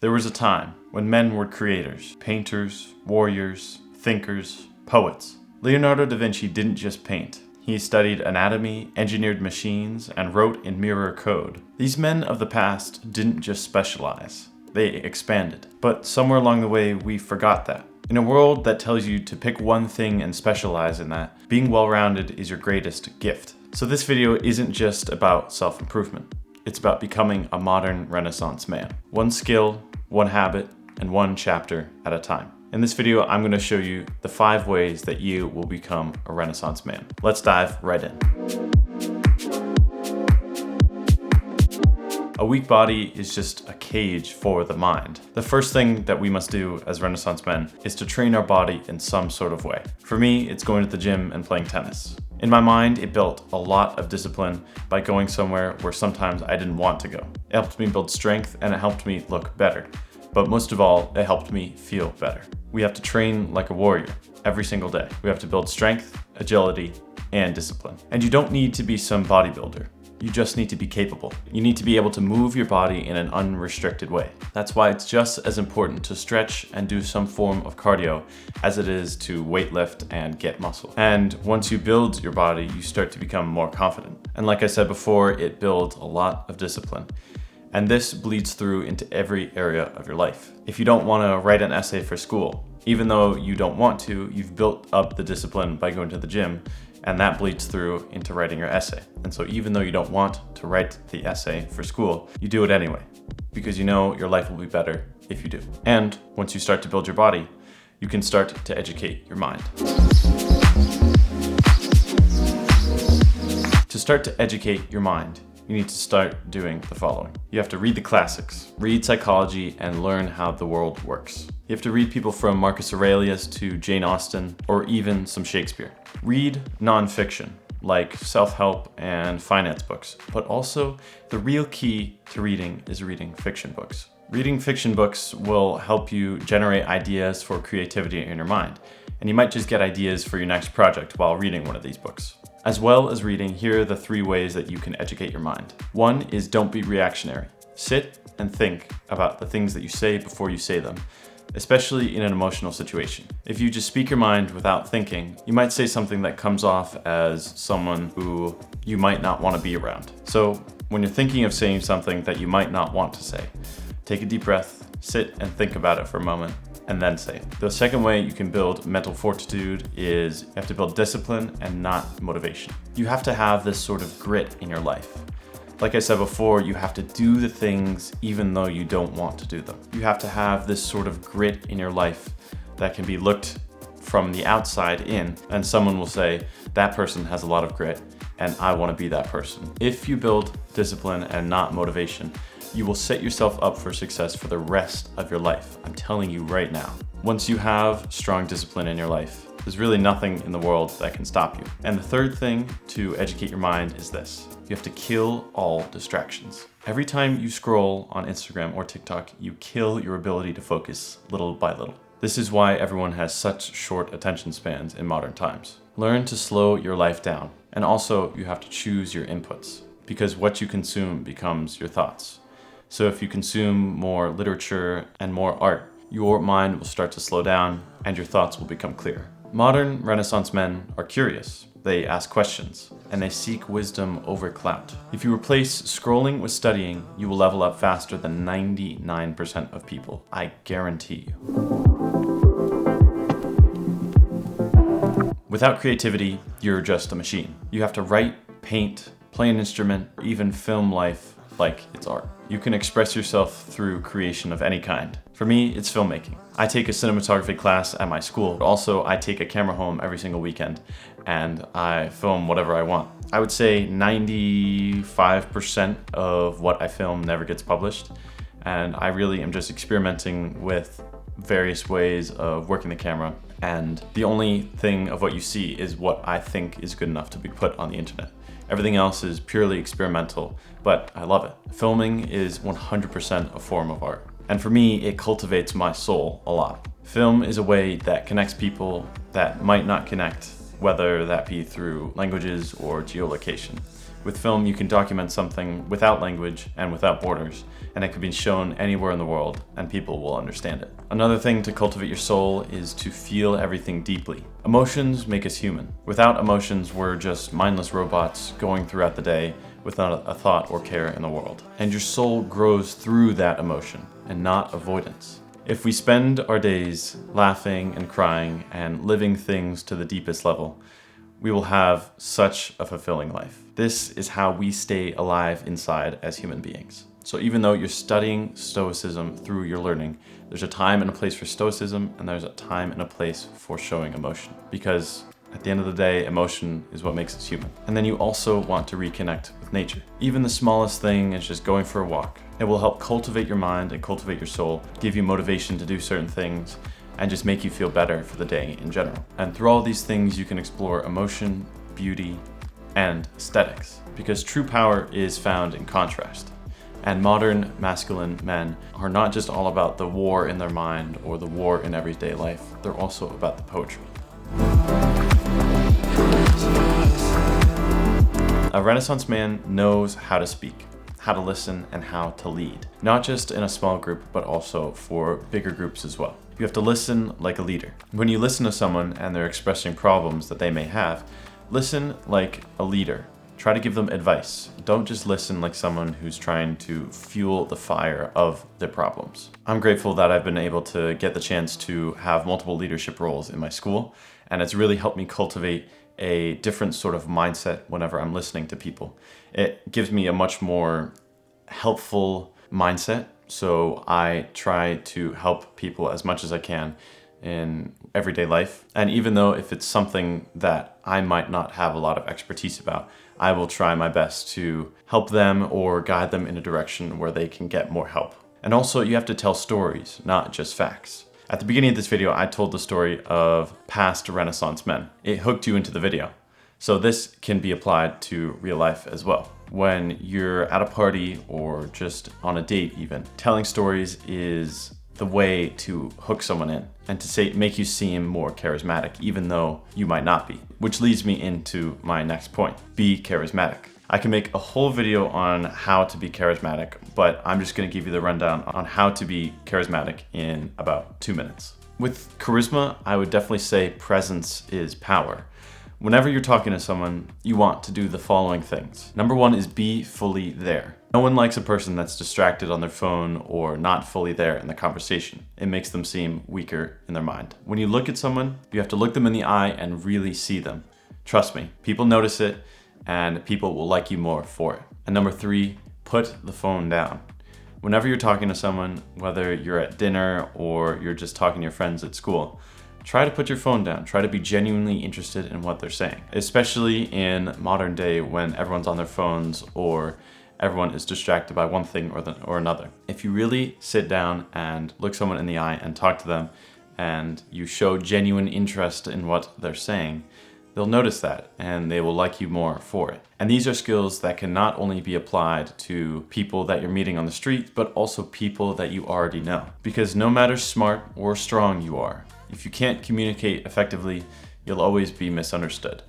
There was a time when men were creators, painters, warriors, thinkers, poets. Leonardo da Vinci didn't just paint. He studied anatomy, engineered machines, and wrote in mirror code. These men of the past didn't just specialize, they expanded. But somewhere along the way, we forgot that. In a world that tells you to pick one thing and specialize in that, being well-rounded is your greatest gift. So this video isn't just about self-improvement. It's about becoming a modern Renaissance man. One skill, one habit, and one chapter at a time. In this video, I'm going to show you the 5 ways that you will become a Renaissance man. Let's dive right in. A weak body is just a cage for the mind. The first thing that we must do as Renaissance men is to train our body in some sort of way. For me, it's going to the gym and playing tennis. In my mind, it built a lot of discipline by going somewhere where sometimes I didn't want to go. It helped me build strength and it helped me look better. But most of all, it helped me feel better. We have to train like a warrior every single day. We have to build strength, agility, and discipline. And you don't need to be some bodybuilder. You just need to be capable. You need to be able to move your body in an unrestricted way. That's why it's just as important to stretch and do some form of cardio as it is to weightlift and get muscle. And once you build your body, you start to become more confident. And like I said before, it builds a lot of discipline. And this bleeds through into every area of your life. If you don't want to write an essay for school, even though you don't want to, you've built up the discipline by going to the gym, and that bleeds through into writing your essay. And so even though you don't want to write the essay for school, you do it anyway, because you know your life will be better if you do. And once you start to build your body, you can start to educate your mind. To start to educate your mind, you need to start doing the following. You have to read the classics, read psychology, and learn how the world works. You have to read people from Marcus Aurelius to Jane Austen, or even some Shakespeare. Read nonfiction, like self-help and finance books, but also the real key to reading is reading fiction books. Reading fiction books will help you generate ideas for creativity in your mind, and you might just get ideas for your next project while reading one of these books. As well as reading, here are the 3 ways that you can educate your mind. 1 is don't be reactionary. Sit and think about the things that you say before you say them, especially in an emotional situation. If you just speak your mind without thinking, you might say something that comes off as someone who you might not want to be around. So when you're thinking of saying something that you might not want to say, take a deep breath, sit and think about it for a moment, and then say it. The second way you can build mental fortitude is you have to build discipline and not motivation. You have to have this sort of grit in your life. Like I said before, you have to do the things even though you don't want to do them. You have to have this sort of grit in your life that can be looked from the outside in, and someone will say, that person has a lot of grit and I want to be that person. If you build discipline and not motivation, you will set yourself up for success for the rest of your life. I'm telling you right now. Once you have strong discipline in your life, there's really nothing in the world that can stop you. And the third thing to educate your mind is this. You have to kill all distractions. Every time you scroll on Instagram or TikTok, you kill your ability to focus little by little. This is why everyone has such short attention spans in modern times. Learn to slow your life down. And also, you have to choose your inputs, because what you consume becomes your thoughts. So if you consume more literature and more art, your mind will start to slow down and your thoughts will become clear. Modern Renaissance men are curious. They ask questions and they seek wisdom over clout. If you replace scrolling with studying, you will level up faster than 99% of people. I guarantee you. Without creativity, you're just a machine. You have to write, paint, play an instrument, or even film life like it's art. You can express yourself through creation of any kind. For me, it's filmmaking. I take a cinematography class at my school, but also I take a camera home every single weekend and I film whatever I want. I would say 95% of what I film never gets published, and I really am just experimenting with various ways of working the camera, and the only thing of what you see is what I think is good enough to be put on the internet. Everything else is purely experimental, but I love it. Filming is 100% a form of art. And for me, it cultivates my soul a lot. Film is a way that connects people that might not connect, whether that be through languages or geolocation. With film, you can document something without language and without borders, and it can be shown anywhere in the world, and people will understand it. Another thing to cultivate your soul is to feel everything deeply. Emotions make us human. Without emotions, we're just mindless robots going throughout the day without a thought or care in the world. And your soul grows through that emotion and not avoidance. If we spend our days laughing and crying and living things to the deepest level, we will have such a fulfilling life. This is how we stay alive inside as human beings. So even though you're studying Stoicism through your learning, there's a time and a place for Stoicism, and there's a time and a place for showing emotion. Because at the end of the day, emotion is what makes us human. And then you also want to reconnect with nature. Even the smallest thing is just going for a walk. It will help cultivate your mind and cultivate your soul, give you motivation to do certain things, and just make you feel better for the day in general. And through all these things, you can explore emotion, beauty, and aesthetics. Because true power is found in contrast. And modern masculine men are not just all about the war in their mind or the war in everyday life, they're also about the poetry. A Renaissance man knows how to speak, how to listen, and how to lead. Not just in a small group, but also for bigger groups as well. You have to listen like a leader. When you listen to someone and they're expressing problems that they may have, listen like a leader. Try to give them advice. Don't just listen like someone who's trying to fuel the fire of their problems. I'm grateful that I've been able to get the chance to have multiple leadership roles in my school, and it's really helped me cultivate a different sort of mindset whenever I'm listening to people. It gives me a much more helpful mindset, so I try to help people as much as I can in everyday life. And even though if it's something that I might not have a lot of expertise about, I will try my best to help them or guide them in a direction where they can get more help. And also, you have to tell stories, not just facts. At the beginning of this video, I told the story of past Renaissance men. It hooked you into the video. So this can be applied to real life as well. When you're at a party or just on a date even, telling stories is the way to hook someone in and to make you seem more charismatic, even though you might not be. Which leads me into my next point, be charismatic. I can make a whole video on how to be charismatic, but I'm just gonna give you the rundown on how to be charismatic in about 2 minutes. With charisma, I would definitely say presence is power. Whenever you're talking to someone, you want to do the following things. Number one is be fully there. No one likes a person that's distracted on their phone or not fully there in the conversation. It makes them seem weaker in their mind. When you look at someone, you have to look them in the eye and really see them. Trust me, people notice it and people will like you more for it. And number three, put the phone down. Whenever you're talking to someone, whether you're at dinner or you're just talking to your friends at school, try to put your phone down. Try to be genuinely interested in what they're saying, especially in modern day when everyone's on their phones or everyone is distracted by one thing or another. If you really sit down and look someone in the eye and talk to them and you show genuine interest in what they're saying, they'll notice that and they will like you more for it. And these are skills that can not only be applied to people that you're meeting on the street, but also people that you already know. Because no matter smart or strong you are, if you can't communicate effectively, you'll always be misunderstood.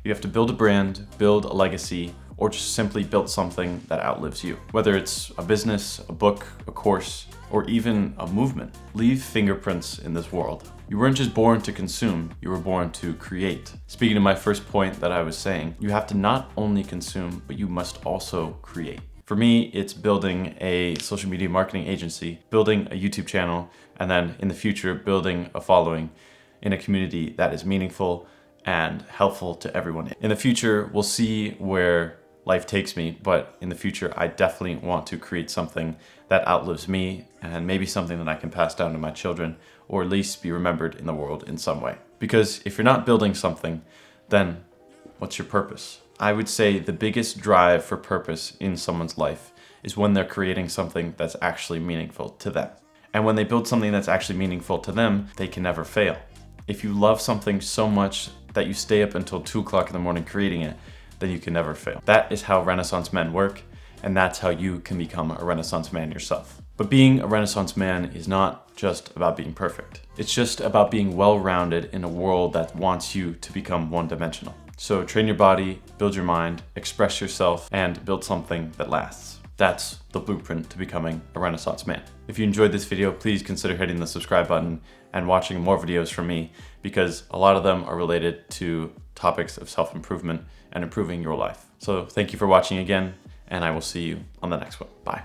You have to build a brand, build a legacy, or just simply build something that outlives you. Whether it's a business, a book, a course, or even a movement, leave fingerprints in this world. You weren't just born to consume, you were born to create. Speaking of my first point that I was saying, you have to not only consume, but you must also create. For me, it's building a social media marketing agency, building a YouTube channel, and then in the future, building a following in a community that is meaningful and helpful to everyone. In the future, we'll see where life takes me, but in the future, I definitely want to create something that outlives me and maybe something that I can pass down to my children or at least be remembered in the world in some way. Because if you're not building something, then what's your purpose? I would say the biggest drive for purpose in someone's life is when they're creating something that's actually meaningful to them. And when they build something that's actually meaningful to them, they can never fail. If you love something so much that you stay up until 2 o'clock in the morning creating it, then you can never fail. That is how Renaissance men work, and that's how you can become a Renaissance man yourself. But being a Renaissance man is not just about being perfect. It's just about being well-rounded in a world that wants you to become one-dimensional. So train your body, build your mind, express yourself, and build something that lasts. That's the blueprint to becoming a Renaissance man. If you enjoyed this video, please consider hitting the subscribe button and watching more videos from me, because a lot of them are related to topics of self-improvement and improving your life. So thank you for watching again, and I will see you on the next one. Bye.